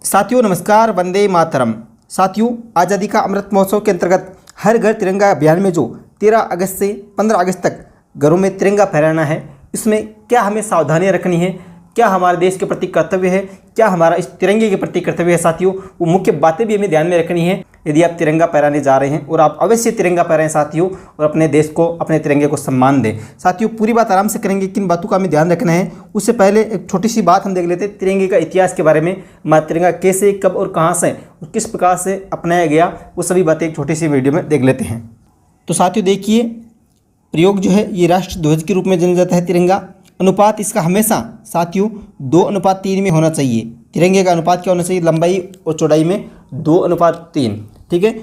साथियों नमस्कार, वंदे मातरम। साथियों, आज़ादी का अमृत महोत्सव के अंतर्गत हर घर तिरंगा अभियान में जो 13 अगस्त से 15 अगस्त तक घरों में तिरंगा फहराना है, इसमें क्या हमें सावधानियां रखनी है, क्या हमारे देश के प्रति कर्तव्य है, क्या हमारा इस तिरंगे के प्रति कर्तव्य है साथियों, वो मुख्य बातें भी हमें ध्यान में रखनी है यदि आप तिरंगा फहराने जा रहे हैं। और आप अवश्य तिरंगा फहराएं साथियों, और अपने देश को, अपने तिरंगे को सम्मान दें। साथियों पूरी बात आराम से करेंगे, किन बातों का हमें ध्यान रखना है उससे पहले एक छोटी सी बात हम देख लेते हैं तिरंगे का इतिहास के बारे में। तिरंगा कैसे, कब और कहाँ से और किस प्रकार से अपनाया गया, वो सभी बातें एक छोटी सी वीडियो में देख लेते हैं। तो साथियों देखिए, प्रयोग जो है ये राष्ट्र ध्वज के रूप में जाना जाता है तिरंगा। अनुपात इसका हमेशा साथियों 2:3 में होना चाहिए। तिरंगे का अनुपात क्या होना चाहिए? लंबाई और चौड़ाई में 2:3, ठीक है।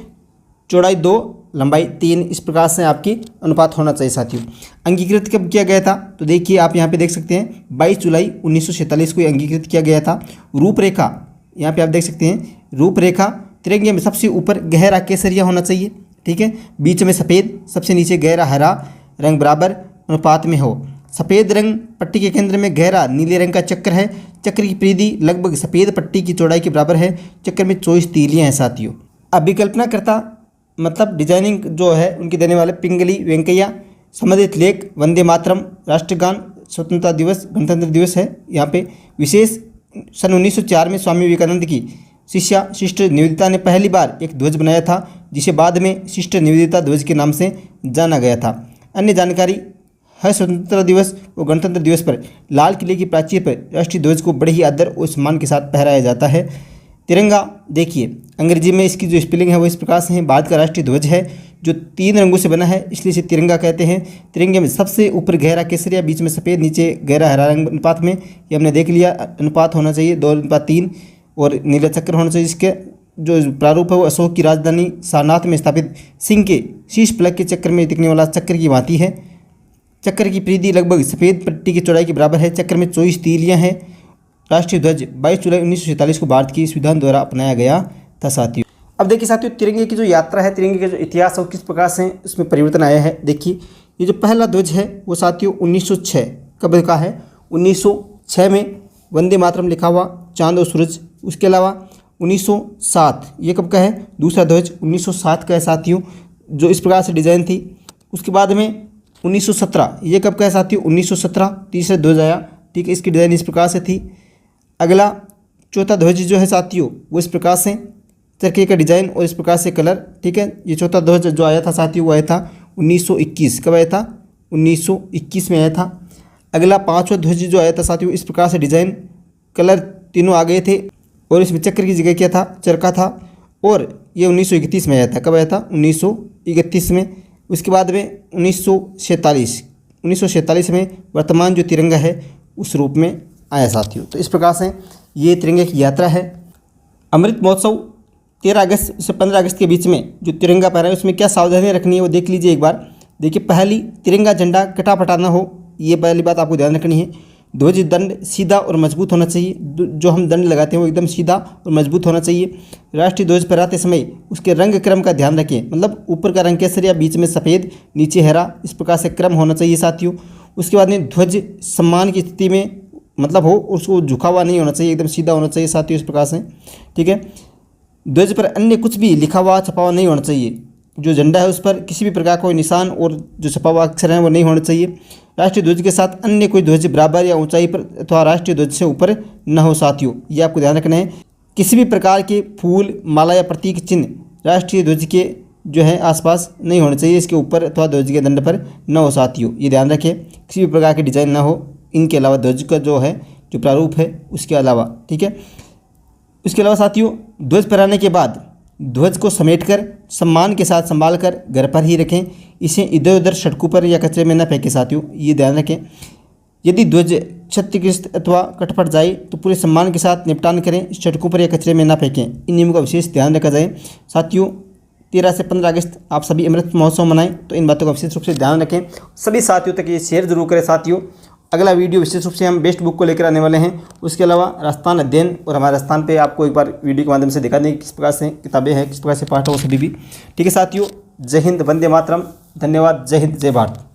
चौड़ाई 2, लंबाई 3, इस प्रकार से आपकी अनुपात होना चाहिए साथियों। अंगीकृत कब किया गया था? तो देखिए आप यहाँ पे देख सकते हैं 22 जुलाई 1947 को अंगीकृत किया गया था। रूपरेखा यहाँ पे आप देख सकते हैं, रूपरेखा तिरंगे में सबसे ऊपर गहरा केसरिया होना चाहिए, ठीक है। बीच में सफ़ेद, सबसे नीचे गहरा हरा रंग बराबर अनुपात में हो। सफ़ेद रंग पट्टी के केंद्र में गहरा नीले रंग का चक्र है। चक्र की परिधि लगभग सफ़ेद पट्टी की चौड़ाई के बराबर है। चक्र में 24 तीलियाँ हैं साथियों। अभिकल्पनाकर्ता मतलब डिजाइनिंग जो है उनके देने वाले पिंगली वेंकैया। संबंधित लेख वंदे मातरम, राष्ट्रगान, स्वतंत्रता दिवस, गणतंत्र दिवस है यहाँ पे। विशेष सन 1904 में स्वामी विवेकानंद की शिष्या सिस्टर निवेदिता ने पहली बार एक ध्वज बनाया था, जिसे बाद में सिस्टर निवेदिता ध्वज के नाम से जाना गया था। अन्य जानकारी, हर स्वतंत्रता दिवस और गणतंत्र दिवस पर लाल किले की प्राचीर पर राष्ट्रीय ध्वज को बड़े ही आदर और सम्मान के साथ फहराया जाता है। तिरंगा देखिए, अंग्रेजी में इसकी जो स्पेलिंग है वो इस प्रकार से है। भारत का राष्ट्रीय ध्वज है जो 3 रंगों से बना है, इसलिए इसे तिरंगा कहते हैं। तिरंगे में सबसे ऊपर गहरा केसरिया, बीच में सफ़ेद, नीचे गहरा हरा रंग अनुपात में, ये हमने देख लिया। अनुपात होना चाहिए 2:3 और नीला चक्र होना चाहिए। इसके जो प्रारूप है वो अशोक की राजधानी सारनाथ में स्थापित सिंह के शीश फलक के चक्र में दिखने वाला चक्र की भांति है। चक्र की परिधि लगभग सफ़ेद पट्टी की चौड़ाई के बराबर है। चक्र में 24 तीलियाँ हैं। राष्ट्रीय ध्वज 22 जुलाई 1947 को भारत की संविधान द्वारा अपनाया गया था साथियों। अब देखिए साथियों, तिरंगे की जो यात्रा है, तिरंगे का जो इतिहास है वो किस प्रकार से इसमें परिवर्तन आया है। देखिए, ये जो पहला ध्वज है वो साथियों 1906 कब का है? 1906 में वंदे मातरम लिखा हुआ, चांद और सूरज। उसके अलावा 1907 ये कब का है? दूसरा ध्वज 1907 का है साथियों, जो इस प्रकार से डिज़ाइन थी। उसके बाद में 1917 ये कब का है साथियों? 1917 तीसरा ध्वज आया, ठीक है। इसकी डिज़ाइन इस प्रकार से थी। अगला चौथा ध्वज जो है साथियों वो इस प्रकार से चरखे का डिज़ाइन और इस प्रकार से कलर, ठीक है। ये चौथा ध्वज जो आया था साथियों वो आया था 1921। कब आया था? 1921 में आया था। अगला 5वां ध्वज जो आया था साथियों इस प्रकार से डिज़ाइन, कलर तीनों आ गए थे और इसमें चक्र की जगह क्या था? चरखा था। और ये 1931 में आया था। कब आया था? 1931 में। उसके बाद में 1947 में वर्तमान जो तिरंगा है उस रूप में आया साथियों। तो इस प्रकार से ये तिरंगे की यात्रा है। अमृत महोत्सव 13 अगस्त से 15 अगस्त के बीच में जो तिरंगा फहराए उसमें क्या सावधानियां रखनी है वो देख लीजिए एक बार। देखिए, पहली, तिरंगा झंडा कटा-फटा ना हो, ये पहली बात आपको ध्यान रखनी है। ध्वज दंड सीधा और मजबूत होना चाहिए। जो हम दंड लगाते हैं वो एकदम सीधा और मजबूत होना चाहिए। राष्ट्रीय ध्वज फहराते समय उसके रंग क्रम का ध्यान रखें, मतलब ऊपर का रंग केसरिया, बीच में सफ़ेद, नीचे हरा, इस प्रकार से क्रम होना चाहिए साथियों। उसके बाद में ध्वज सम्मान की स्थिति में मतलब हो, उसको झुका हुआ नहीं होना चाहिए, एकदम सीधा होना चाहिए साथियों, इस प्रकार से, ठीक है। ध्वज पर अन्य कुछ भी लिखा हुआ छपा हुआ नहीं होना चाहिए। जो झंडा है उस पर किसी भी प्रकार का कोई निशान और जो छपा हुआ अक्षर है वो नहीं होना चाहिए। राष्ट्रीय ध्वज के साथ अन्य कोई ध्वज बराबर या ऊंचाई पर अथवा राष्ट्रीय ध्वज से ऊपर न हो साथियों, ये आपको ध्यान रखना है। किसी भी प्रकार के फूल, माला या प्रतीक चिन्ह राष्ट्रीय ध्वज के जो है आसपास नहीं होने चाहिए, इसके ऊपर अथवा ध्वज के दंड पर न हो साथियों, ये ध्यान रखें। किसी भी प्रकार की डिजाइन ना हो इनके अलावा, ध्वज का जो है जो प्रारूप है उसके अलावा, ठीक है। उसके अलावा साथियों, ध्वज फहराने के बाद ध्वज को समेटकर सम्मान के साथ संभाल कर घर पर ही रखें। इसे इधर उधर सड़कों पर या कचरे में न फेंकें साथियों, ये ध्यान रखें। यदि ध्वज क्षतिग्रस्त अथवा कट फट जाए तो पूरे सम्मान के साथ निपटान करें, सड़कों पर या कचरे में न फेंकें। इन नियमों का विशेष ध्यान रखा जाए साथियों। 13 से 15 अगस्त आप सभी अमृत महोत्सव मनाएं, तो इन बातों का विशेष रूप से ध्यान रखें। सभी साथियों तक ये शेयर जरूर करें साथियों। अगला वीडियो विशेष रूप से हम बेस्ट बुक को लेकर आने वाले हैं। उसके अलावा राजस्थान अध्ययन और हमारे राजस्थान पे आपको एक बार वीडियो के माध्यम से दिखा देंगे किस प्रकार से किताबें हैं, किस प्रकार से पाठ हो, सभी भी, ठीक है साथियों। जय हिंद, वंदे मातरम, धन्यवाद। जय हिंद, जय भारत।